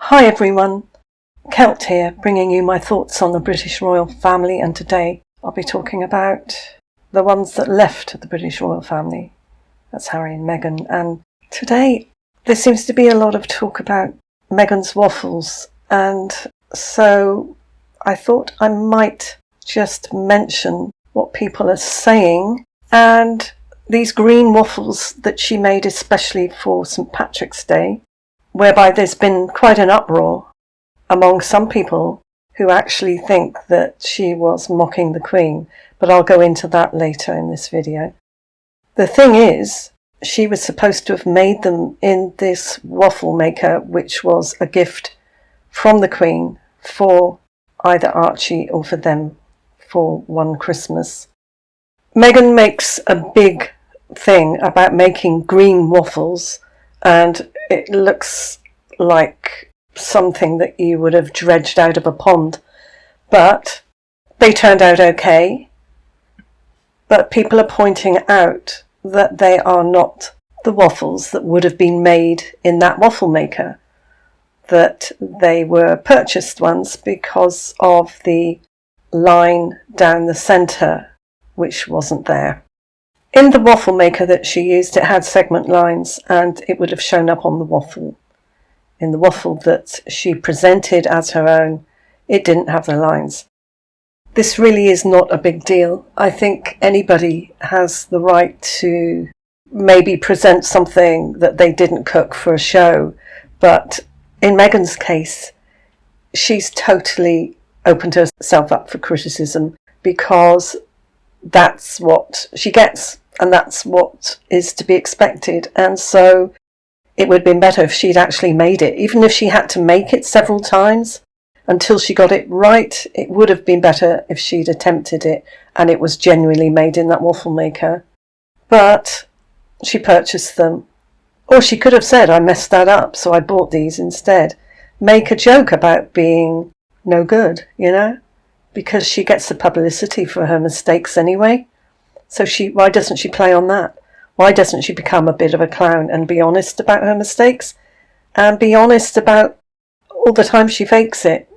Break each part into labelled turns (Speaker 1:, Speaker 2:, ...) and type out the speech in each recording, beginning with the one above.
Speaker 1: Hi everyone, Kelt here, bringing you my thoughts on the British royal family, and today I'll be talking about the ones that left the British royal family. That's Harry and Meghan, and today there seems to be a lot of talk about Meghan's waffles, and so I thought I might just mention what people are saying, and these green waffles that she made especially for St. Patrick's Day, whereby there's been quite an uproar among some people who actually think that she was mocking the Queen, but I'll go into that later in this video. The thing is, she was supposed to have made them in this waffle maker, which was a gift from the Queen for either Archie or for them for one Christmas. Meghan makes a big thing about making green waffles, and it looks like something that you would have dredged out of a pond, but they turned out okay. But people are pointing out that they are not the waffles that would have been made in that waffle maker, that they were purchased ones because of the line down the centre, which wasn't there. In the waffle maker that she used, it had segment lines, and it would have shown up on the waffle. In the waffle that she presented as her own, it didn't have the lines. This really is not a big deal. I think anybody has the right to maybe present something that they didn't cook for a show, but in Meghan's case, she's totally opened herself up for criticism because that's what she gets, and that's what is to be expected. And so it would have been better if she'd actually made it. Even if she had to make it several times until she got it right, it would have been better if she'd attempted it and it was genuinely made in that waffle maker. But she purchased them. Or she could have said, I messed that up, so I bought these instead. Make a joke about being no good, you know? Because she gets the publicity for her mistakes anyway. So why doesn't she play on that? Why doesn't she become a bit of a clown and be honest about her mistakes? And be honest about all the time she fakes it?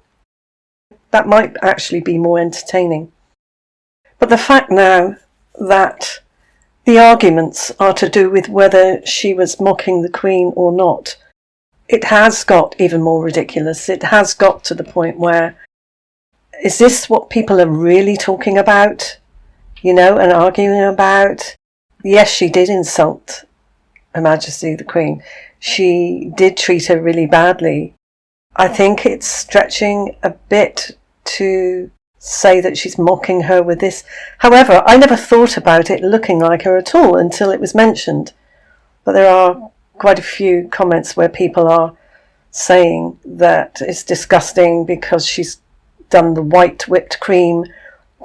Speaker 1: That might actually be more entertaining. But the fact now that the arguments are to do with whether she was mocking the Queen or not, it has got even more ridiculous. It has got to the point where, is this what people are really talking about? You know, and arguing about? Yes, she did insult Her Majesty the Queen. She did treat her really badly. I think it's stretching a bit to say that she's mocking her with this. However, I never thought about it looking like her at all until it was mentioned. But there are quite a few comments where people are saying that it's disgusting because she's done the white whipped cream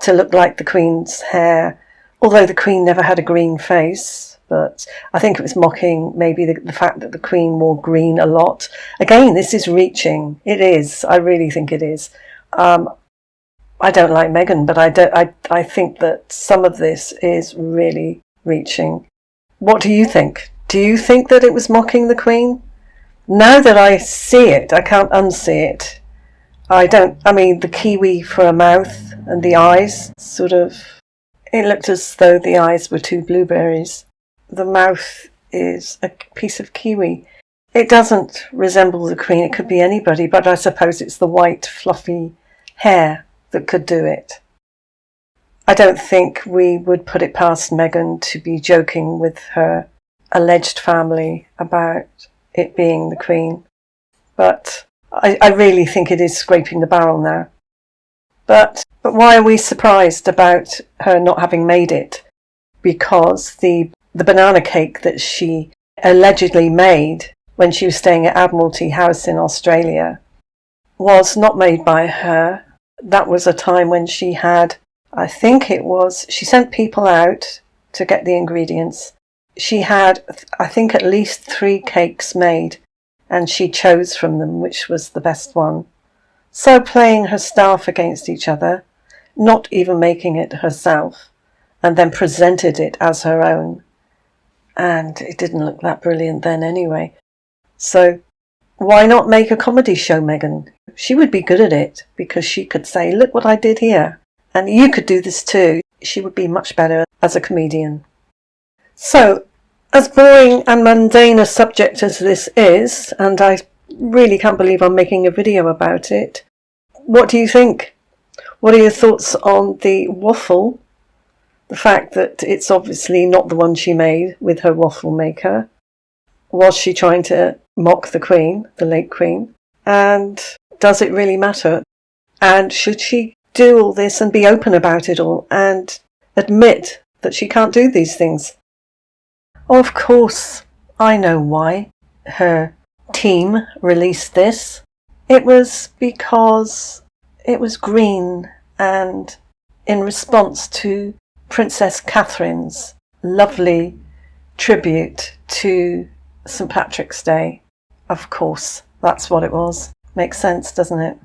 Speaker 1: to look like the Queen's hair, although the Queen never had a green face. But I think it was mocking maybe the fact that the Queen wore green a lot. Again, this is reaching. It is. I really think it is. I don't like Meghan, but I think that some of this is really reaching. What do you think? Do you think that it was mocking the Queen? Now that I see it, I can't unsee it. I mean, the kiwi for a mouth and the eyes, sort of, it looked as though the eyes were two blueberries. The mouth is a piece of kiwi. It doesn't resemble the Queen, it could be anybody, but I suppose it's the white, fluffy hair that could do it. I don't think we would put it past Meghan to be joking with her alleged family about it being the Queen, but I really think it is scraping the barrel now. But why are we surprised about her not having made it? Because the banana cake that she allegedly made when she was staying at Admiralty House in Australia was not made by her. That was a time when she had, she sent people out to get the ingredients. She had, I think, at least 3 cakes made, and she chose from them which was the best one. So playing her staff against each other, not even making it herself, and then presented it as her own. And it didn't look that brilliant then anyway. So Why not make a comedy show, Meghan? She would be good at it, because she could say, look what I did here, and you could do this too. She would be much better as a comedian. So, as boring and mundane a subject as this is, and I really can't believe I'm making a video about it, what do you think? What are your thoughts on the waffle? The fact that it's obviously not the one she made with her waffle maker. Was she trying to mock the Queen, the late Queen? And does it really matter? And should she do all this and be open about it all and admit that she can't do these things? Of course, I know why her team released this. It was because it was green and in response to Princess Catherine's lovely tribute to St. Patrick's Day. Of course, that's what it was. Makes sense, doesn't it?